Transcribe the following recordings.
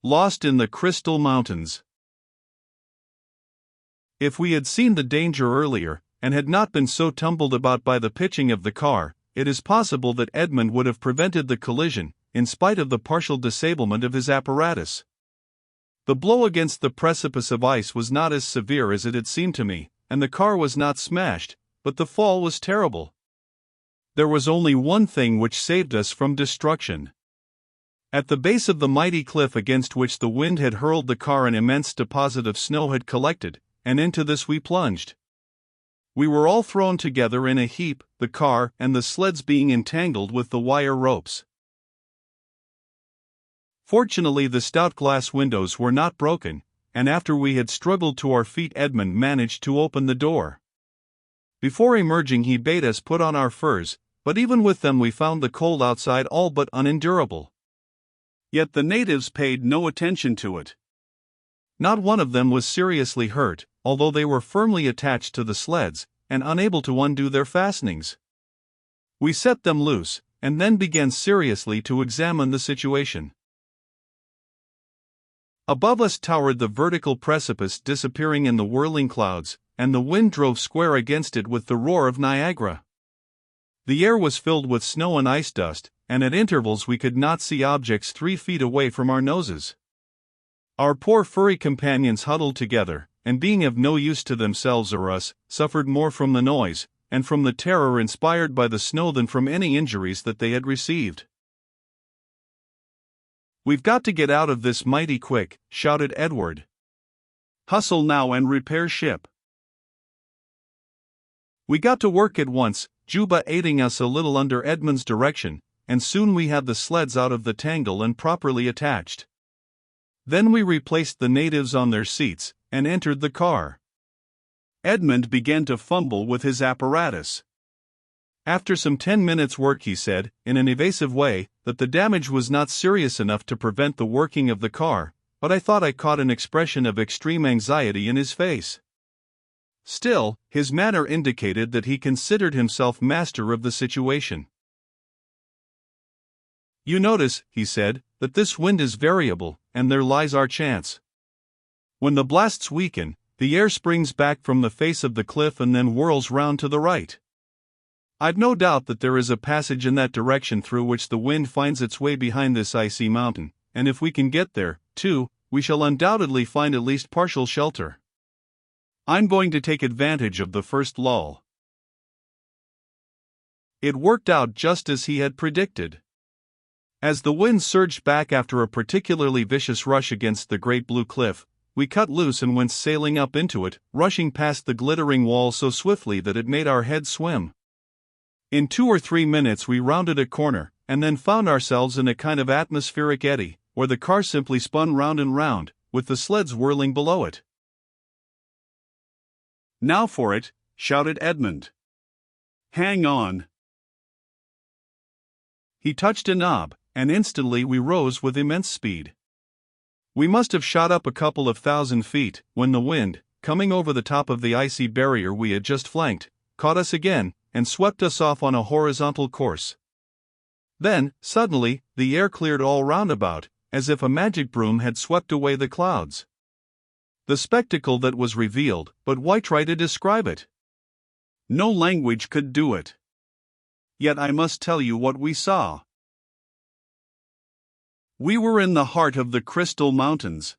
Lost in the Crystal Mountains. If we had seen the danger earlier, and had not been so tumbled about by the pitching of the car, it is possible that Edmund would have prevented the collision, in spite of the partial disablement of his apparatus. The blow against the precipice of ice was not as severe as it had seemed to me, and the car was not smashed, but the fall was terrible. There was only one thing which saved us from destruction. At the base of the mighty cliff against which the wind had hurled the car, an immense deposit of snow had collected, and into this we plunged. We were all thrown together in a heap, the car and the sleds being entangled with the wire ropes. Fortunately, the stout glass windows were not broken, and after we had struggled to our feet, Edmund managed to open the door. Before emerging, he bade us put on our furs, but even with them we found the cold outside all but unendurable. Yet the natives paid no attention to it. Not one of them was seriously hurt, although they were firmly attached to the sleds, and unable to undo their fastenings. We set them loose, and then began seriously to examine the situation. Above us towered the vertical precipice, disappearing in the whirling clouds, and the wind drove square against it with the roar of Niagara. The air was filled with snow and ice dust, and at intervals we could not see objects 3 feet away from our noses. Our poor furry companions huddled together, and being of no use to themselves or us, suffered more from the noise, and from the terror inspired by the snow than from any injuries that they had received. "We've got to get out of this mighty quick," shouted Edward. "Hustle now and repair ship." We got to work at once, Juba aiding us a little under Edmund's direction, and soon we had the sleds out of the tangle and properly attached. Then we replaced the natives on their seats, and entered the car. Edmund began to fumble with his apparatus. After some 10 minutes' work, he said, in an evasive way, that the damage was not serious enough to prevent the working of the car, but I thought I caught an expression of extreme anxiety in his face. Still, his manner indicated that he considered himself master of the situation. "You notice," he said, "that this wind is variable, and there lies our chance. When the blasts weaken, the air springs back from the face of the cliff and then whirls round to the right. I've no doubt that there is a passage in that direction through which the wind finds its way behind this icy mountain, and if we can get there, too, we shall undoubtedly find at least partial shelter. I'm going to take advantage of the first lull." It worked out just as he had predicted. As the wind surged back after a particularly vicious rush against the great blue cliff, we cut loose and went sailing up into it, rushing past the glittering wall so swiftly that it made our heads swim. In 2 or 3 minutes we rounded a corner, and then found ourselves in a kind of atmospheric eddy, where the car simply spun round and round, with the sleds whirling below it. "Now for it," shouted Edmund. "Hang on." He touched a knob, and instantly we rose with immense speed. We must have shot up a couple of 1,000 feet, when the wind, coming over the top of the icy barrier we had just flanked, caught us again, and swept us off on a horizontal course. Then, suddenly, the air cleared all round about, as if a magic broom had swept away the clouds. The spectacle that was revealed, but why try to describe it? No language could do it. Yet I must tell you what we saw. We were in the heart of the Crystal Mountains.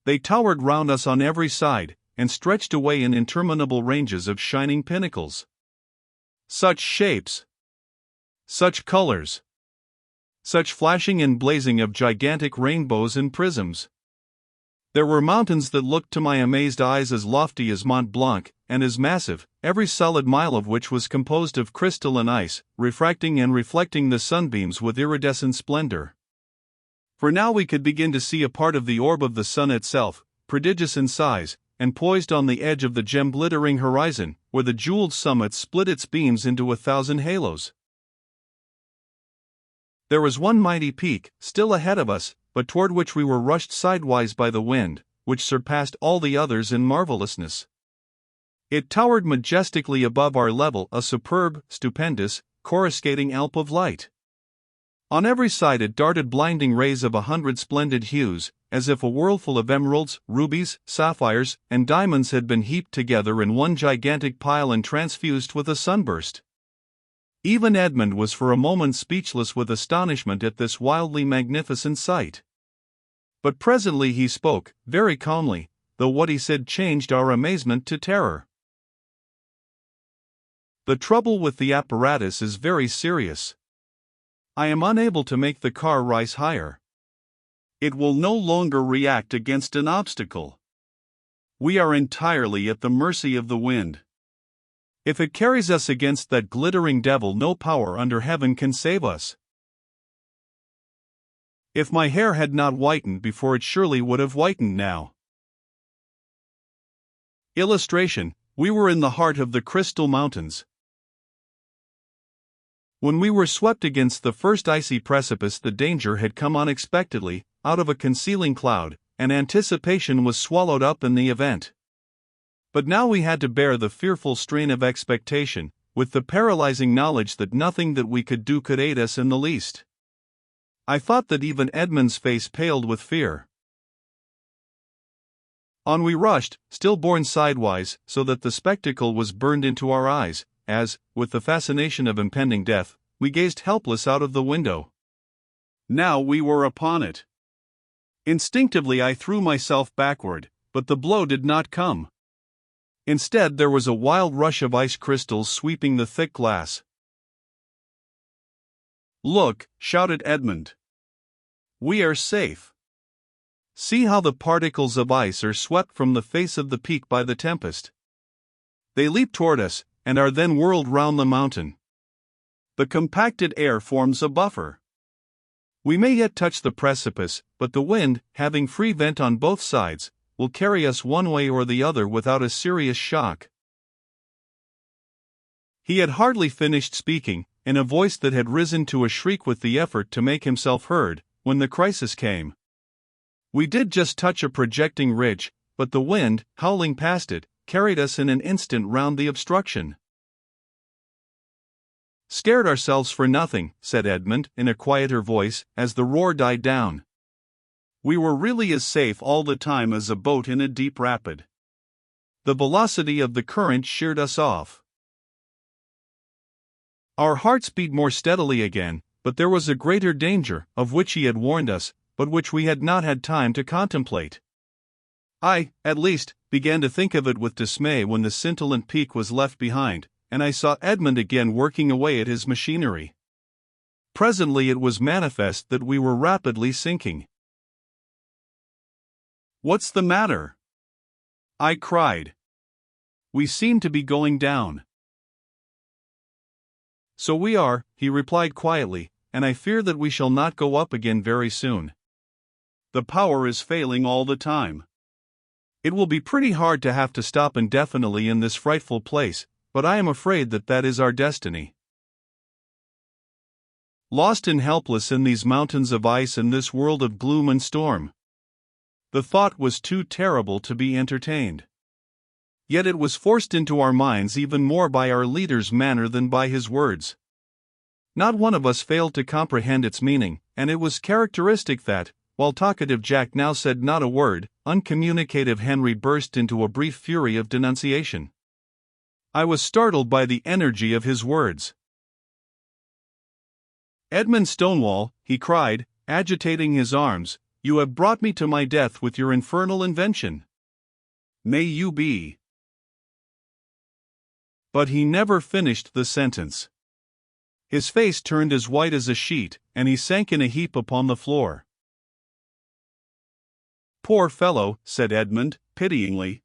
They towered round us on every side, and stretched away in interminable ranges of shining pinnacles. Such shapes! Such colors! Such flashing and blazing of gigantic rainbows and prisms! There were mountains that looked to my amazed eyes as lofty as Mont Blanc, and as massive, every solid mile of which was composed of crystal and ice, refracting and reflecting the sunbeams with iridescent splendor. For now we could begin to see a part of the orb of the sun itself, prodigious in size, and poised on the edge of the gem-glittering horizon, where the jeweled summit split its beams into 1,000 halos. There was one mighty peak, still ahead of us, but toward which we were rushed sidewise by the wind, which surpassed all the others in marvelousness. It towered majestically above our level, a superb, stupendous, coruscating Alp of light. On every side it darted blinding rays of 100 splendid hues, as if a whirlpool of emeralds, rubies, sapphires, and diamonds had been heaped together in one gigantic pile and transfused with a sunburst. Even Edmund was for a moment speechless with astonishment at this wildly magnificent sight. But presently he spoke, very calmly, though what he said changed our amazement to terror. The trouble with the apparatus is very serious. I am unable to make the car rise higher. It will no longer react against an obstacle. We are entirely at the mercy of the wind. If it carries us against that glittering devil, no power under heaven can save us. If my hair had not whitened before, it surely would have whitened now. Illustration: we were in the heart of the Crystal Mountains. When we were swept against the first icy precipice, the danger had come unexpectedly, out of a concealing cloud, and anticipation was swallowed up in the event. But now we had to bear the fearful strain of expectation, with the paralyzing knowledge that nothing that we could do could aid us in the least. I thought that even Edmund's face paled with fear. On we rushed, still borne sidewise, so that the spectacle was burned into our eyes, as, with the fascination of impending death, we gazed helpless out of the window. Now we were upon it. Instinctively I threw myself backward, but the blow did not come. Instead, there was a wild rush of ice crystals sweeping the thick glass. "Look," shouted Edmund. "We are safe. See how the particles of ice are swept from the face of the peak by the tempest. They leap toward us, and are then whirled round the mountain. The compacted air forms a buffer. We may yet touch the precipice, but the wind, having free vent on both sides, will carry us one way or the other without a serious shock." He had hardly finished speaking, in a voice that had risen to a shriek with the effort to make himself heard, when the crisis came. We did just touch a projecting ridge, but the wind, howling past it, carried us in an instant round the obstruction. "Scared ourselves for nothing," said Edmund, in a quieter voice, as the roar died down. "We were really as safe all the time as a boat in a deep rapid. The velocity of the current sheared us off." Our hearts beat more steadily again, but there was a greater danger, of which he had warned us, but which we had not had time to contemplate. I, at least, began to think of it with dismay when the scintillant peak was left behind, and I saw Edmund again working away at his machinery. Presently it was manifest that we were rapidly sinking. "What's the matter?" I cried. "We seem to be going down." "So we are," he replied quietly, "and I fear that we shall not go up again very soon. The power is failing all the time. It will be pretty hard to have to stop indefinitely in this frightful place, but I am afraid that that is our destiny. Lost and helpless in these mountains of ice and this world of gloom and storm." The thought was too terrible to be entertained. Yet it was forced into our minds even more by our leader's manner than by his words. Not one of us failed to comprehend its meaning, and it was characteristic that, while talkative Jack now said not a word, uncommunicative Henry burst into a brief fury of denunciation. I was startled by the energy of his words. "Edmund Stonewall," he cried, agitating his arms, "you have brought me to my death with your infernal invention. May you be—" But he never finished the sentence. His face turned as white as a sheet, and he sank in a heap upon the floor. "Poor fellow," said Edmund, pityingly.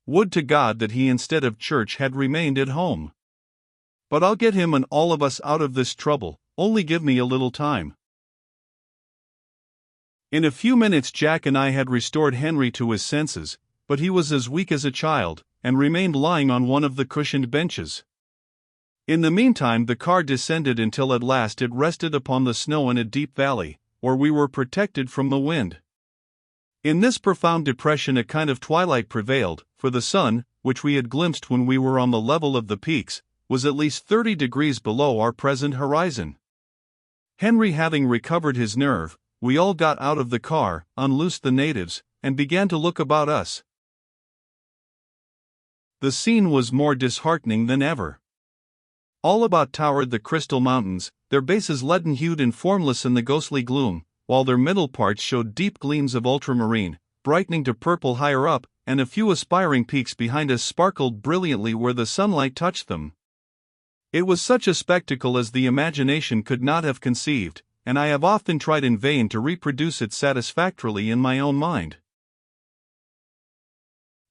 "Would to God that he instead of church had remained at home. But I'll get him and all of us out of this trouble, only give me a little time." In a few minutes Jack and I had restored Henry to his senses, but he was as weak as a child, and remained lying on one of the cushioned benches. In the meantime the car descended until at last it rested upon the snow in a deep valley, where we were protected from the wind. In this profound depression a kind of twilight prevailed, for the sun, which we had glimpsed when we were on the level of the peaks, was at least 30 degrees below our present horizon. Henry having recovered his nerve, we all got out of the car, unloosed the natives, and began to look about us. The scene was more disheartening than ever. All about towered the crystal mountains, their bases leaden-hued and formless in the ghostly gloom, while their middle parts showed deep gleams of ultramarine, brightening to purple higher up, and a few aspiring peaks behind us sparkled brilliantly where the sunlight touched them. It was such a spectacle as the imagination could not have conceived, and I have often tried in vain to reproduce it satisfactorily in my own mind.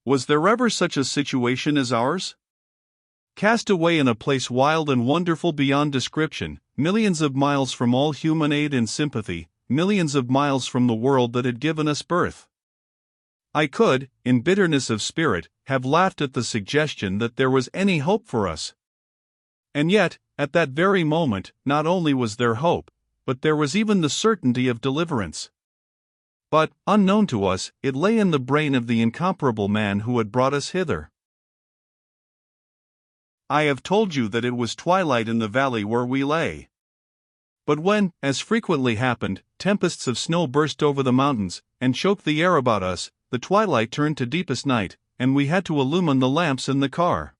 Was there ever such a situation as ours? Cast away in a place wild and wonderful beyond description, millions of miles from all human aid and sympathy, millions of miles from the world that had given us birth. I could, in bitterness of spirit, have laughed at the suggestion that there was any hope for us. And yet, at that very moment, not only was there hope, but there was even the certainty of deliverance. But, unknown to us, it lay in the brain of the incomparable man who had brought us hither. I have told you that it was twilight in the valley where we lay. But when, as frequently happened, tempests of snow burst over the mountains, and choked the air about us, the twilight turned to deepest night, and we had to illumine the lamps in the car.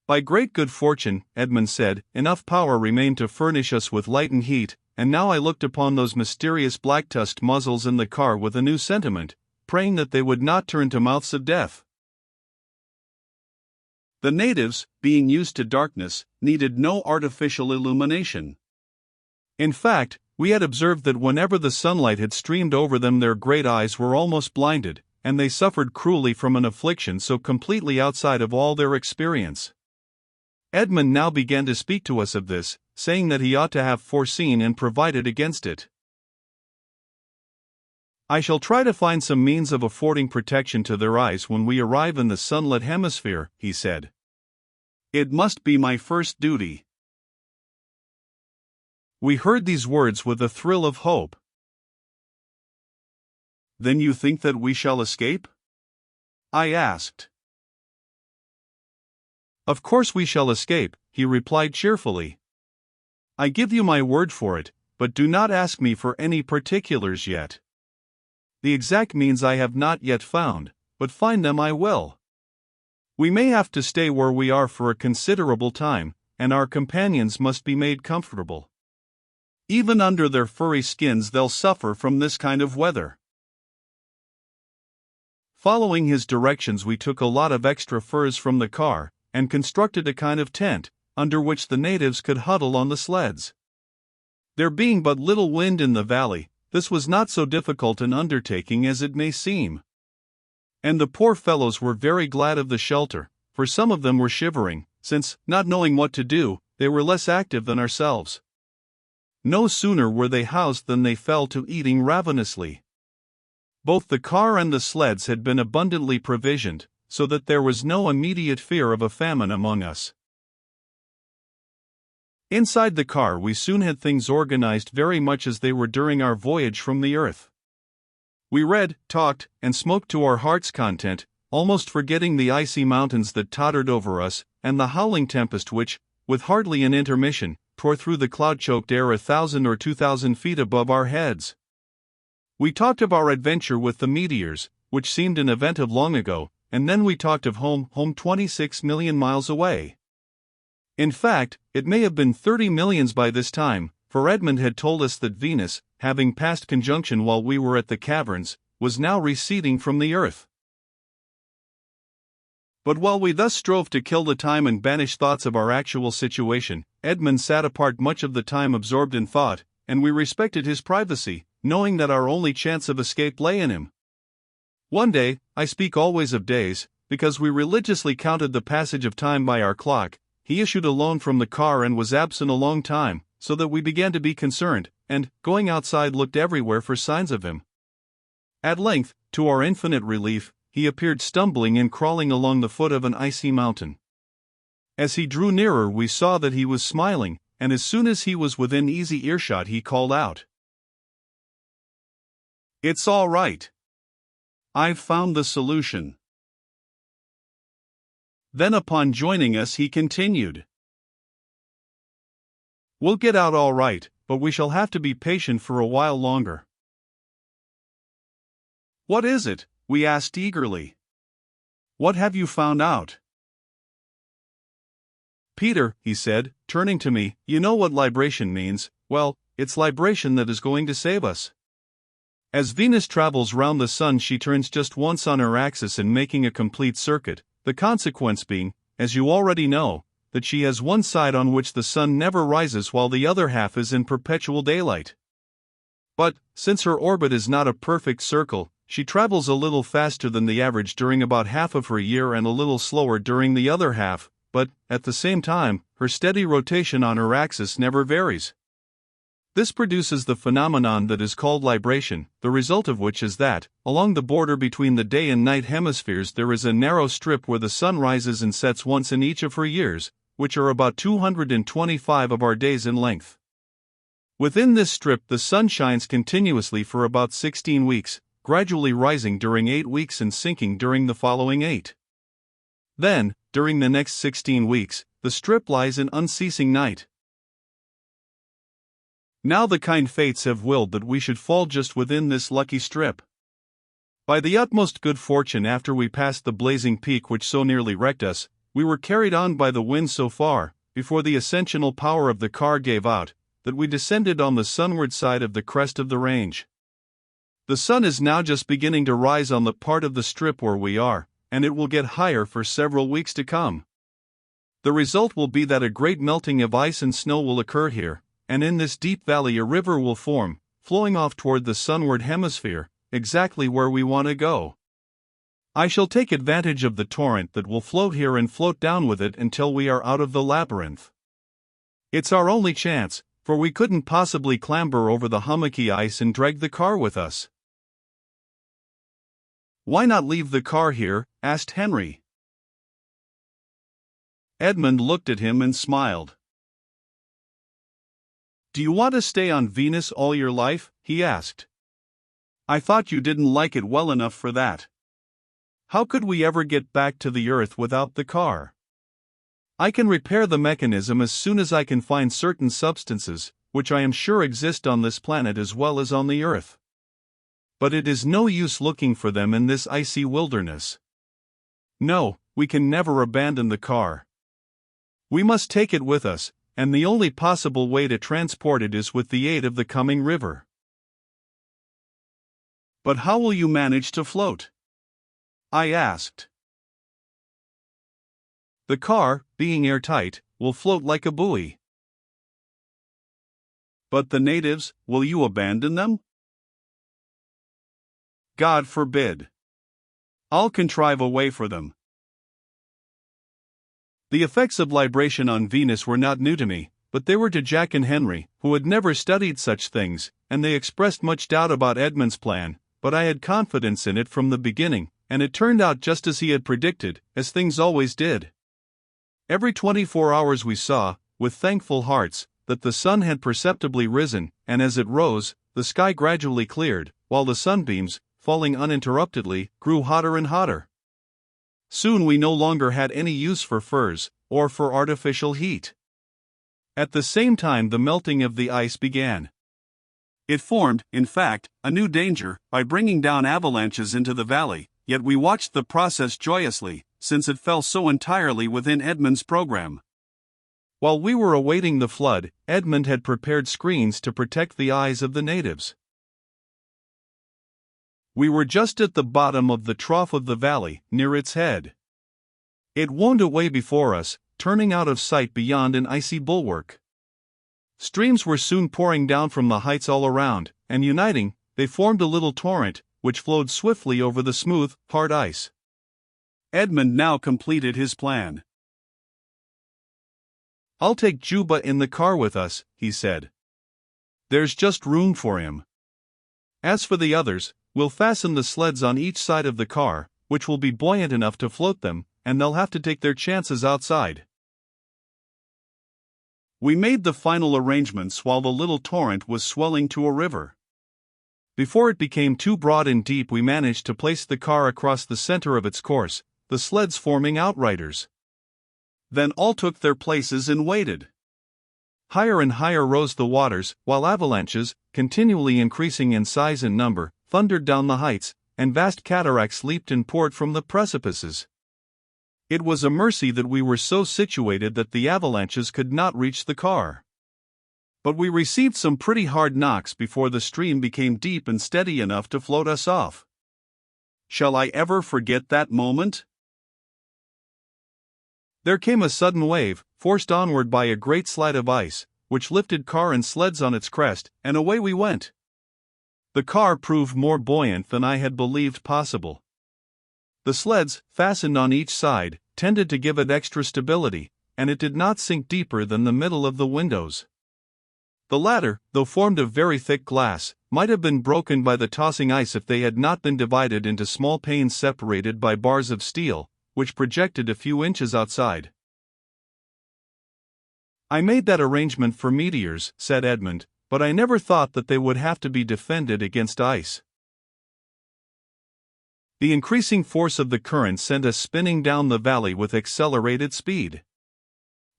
By great good fortune, Edmund said, enough power remained to furnish us with light and heat, and now I looked upon those mysterious black-tusked muzzles in the car with a new sentiment, praying that they would not turn to mouths of death. The natives, being used to darkness, needed no artificial illumination. In fact, we had observed that whenever the sunlight had streamed over them their great eyes were almost blinded, and they suffered cruelly from an affliction so completely outside of all their experience. Edmund now began to speak to us of this, saying that he ought to have foreseen and provided against it. I shall try to find some means of affording protection to their eyes when we arrive in the sunlit hemisphere, he said. It must be my first duty. We heard these words with a thrill of hope. Then you think that we shall escape? I asked. Of course we shall escape, he replied cheerfully. I give you my word for it, but do not ask me for any particulars yet. The exact means I have not yet found, but find them I will. We may have to stay where we are for a considerable time, and our companions must be made comfortable. Even under their furry skins they'll suffer from this kind of weather. Following his directions we took a lot of extra furs from the car, and constructed a kind of tent, under which the natives could huddle on the sleds. There being but little wind in the valley, this was not so difficult an undertaking as it may seem. And the poor fellows were very glad of the shelter, for some of them were shivering, since, not knowing what to do, they were less active than ourselves. No sooner were they housed than they fell to eating ravenously. Both the car and the sleds had been abundantly provisioned, so that there was no immediate fear of a famine among us. Inside the car we soon had things organized very much as they were during our voyage from the earth. We read, talked, and smoked to our heart's content, almost forgetting the icy mountains that tottered over us, and the howling tempest which, with hardly an intermission, tore through the cloud-choked air 1,000 or 2,000 feet above our heads. We talked of our adventure with the meteors, which seemed an event of long ago, and then we talked of home 26 million miles away. In fact, it may have been 30 millions by this time, for Edmund had told us that Venus, having passed conjunction while we were at the caverns, was now receding from the earth. But while we thus strove to kill the time and banish thoughts of our actual situation, Edmund sat apart much of the time absorbed in thought, and we respected his privacy, knowing that our only chance of escape lay in him. One day, I speak always of days, because we religiously counted the passage of time by our clock, he issued alone from the car and was absent a long time, so that we began to be concerned, and, going outside, looked everywhere for signs of him. At length, to our infinite relief, he appeared stumbling and crawling along the foot of an icy mountain. As he drew nearer we saw that he was smiling, and as soon as he was within easy earshot he called out, "It's all right. I've found the solution." Then upon joining us he continued, "We'll get out all right, but we shall have to be patient for a while longer. What is it? We asked eagerly. What have you found out? Peter, he said, turning to me, you know what libration means. Well, it's libration that is going to save us. As Venus travels round the Sun, she turns just once on her axis and making a complete circuit, the consequence being, as you already know, that she has one side on which the Sun never rises while the other half is in perpetual daylight. But, since her orbit is not a perfect circle, she travels a little faster than the average during about half of her year and a little slower during the other half, but, at the same time, her steady rotation on her axis never varies. This produces the phenomenon that is called libration, the result of which is that, along the border between the day and night hemispheres there is a narrow strip where the Sun rises and sets once in each of her years, which are about 225 of our days in length. Within this strip the Sun shines continuously for about 16 weeks, gradually rising during 8 weeks and sinking during the following 8. Then, during the next 16 weeks, the strip lies in unceasing night. Now the kind fates have willed that we should fall just within this lucky strip. By the utmost good fortune, after we passed the blazing peak which so nearly wrecked us, we were carried on by the wind so far, before the ascensional power of the car gave out, that we descended on the sunward side of the crest of the range. The Sun is now just beginning to rise on the part of the strip where we are, and it will get higher for several weeks to come. The result will be that a great melting of ice and snow will occur here, and in this deep valley a river will form, flowing off toward the sunward hemisphere, exactly where we want to go. I shall take advantage of the torrent that will float here and float down with it until we are out of the labyrinth. It's our only chance, for we couldn't possibly clamber over the hummocky ice and drag the car with us. Why not leave the car here? Asked Henry. Edmund looked at him and smiled. Do you want to stay on Venus all your life? He asked. I thought you didn't like it well enough for that. How could we ever get back to the Earth without the car? I can repair the mechanism as soon as I can find certain substances, which I am sure exist on this planet as well as on the Earth. But it is no use looking for them in this icy wilderness. No, we can never abandon the car. We must take it with us, and the only possible way to transport it is with the aid of the coming river. But how will you manage to float? I asked. The car, being airtight, will float like a buoy. But the natives, will you abandon them? God forbid. I'll contrive a way for them. The effects of libration on Venus were not new to me, but they were to Jack and Henry, who had never studied such things, and they expressed much doubt about Edmund's plan, but I had confidence in it from the beginning, and it turned out just as he had predicted, as things always did. Every 24 hours we saw, with thankful hearts, that the Sun had perceptibly risen, and as it rose, the sky gradually cleared, while the sunbeams, falling uninterruptedly, grew hotter and hotter. Soon we no longer had any use for furs, or for artificial heat. At the same time the melting of the ice began. It formed, in fact, a new danger, by bringing down avalanches into the valley, yet we watched the process joyously, since it fell so entirely within Edmund's program. While we were awaiting the flood, Edmund had prepared screens to protect the eyes of the natives. We were just at the bottom of the trough of the valley, near its head. It wound away before us, turning out of sight beyond an icy bulwark. Streams were soon pouring down from the heights all around, and uniting, they formed a little torrent, which flowed swiftly over the smooth, hard ice. Edmund now completed his plan. I'll take Juba in the car with us, he said. There's just room for him. As for the others, we'll fasten the sleds on each side of the car, which will be buoyant enough to float them, and they'll have to take their chances outside. We made the final arrangements while the little torrent was swelling to a river. Before it became too broad and deep, we managed to place the car across the center of its course, the sleds forming outriders. Then all took their places and waited. Higher and higher rose the waters, while avalanches, continually increasing in size and number, thundered down the heights, and vast cataracts leaped and poured from the precipices. It was a mercy that we were so situated that the avalanches could not reach the car. But we received some pretty hard knocks before the stream became deep and steady enough to float us off. Shall I ever forget that moment? There came a sudden wave, forced onward by a great slide of ice, which lifted car and sleds on its crest, and away we went. The car proved more buoyant than I had believed possible. The sleds, fastened on each side, tended to give it extra stability, and it did not sink deeper than the middle of the windows. The latter, though formed of very thick glass, might have been broken by the tossing ice if they had not been divided into small panes separated by bars of steel, which projected a few inches outside. "I made that arrangement for meteors," said Edmund, "but I never thought that they would have to be defended against ice." The increasing force of the current sent us spinning down the valley with accelerated speed.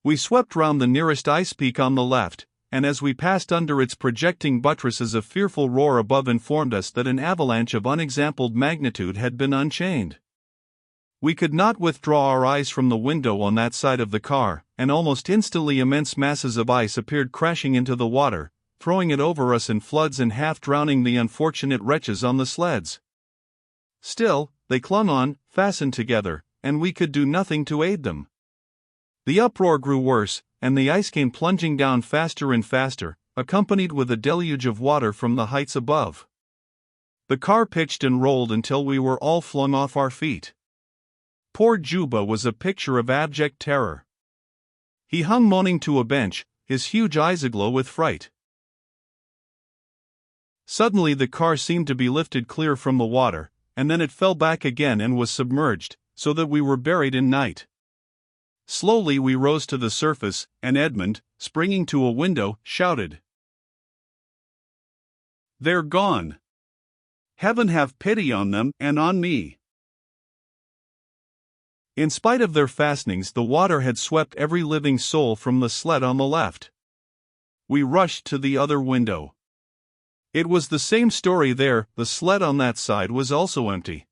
We swept round the nearest ice peak on the left, and as we passed under its projecting buttresses a fearful roar above informed us that an avalanche of unexampled magnitude had been unchained. We could not withdraw our eyes from the window on that side of the car, and almost instantly immense masses of ice appeared crashing into the water, throwing it over us in floods and half drowning the unfortunate wretches on the sleds. Still, they clung on, fastened together, and we could do nothing to aid them. The uproar grew worse, and the ice came plunging down faster and faster, accompanied with a deluge of water from the heights above. The car pitched and rolled until we were all flung off our feet. Poor Juba was a picture of abject terror. He hung moaning to a bench, his huge eyes aglow with fright. Suddenly the car seemed to be lifted clear from the water, and then it fell back again and was submerged, so that we were buried in night. Slowly we rose to the surface, and Edmund, springing to a window, shouted, "They're gone! Heaven have pity on them and on me!" In spite of their fastenings, the water had swept every living soul from the sled on the left. We rushed to the other window. It was the same story there, the sled on that side was also empty.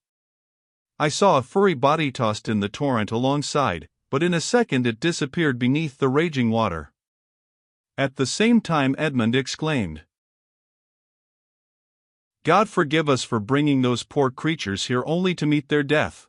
I saw a furry body tossed in the torrent alongside, but in a second it disappeared beneath the raging water. At the same time Edmund exclaimed, "God forgive us for bringing those poor creatures here only to meet their death."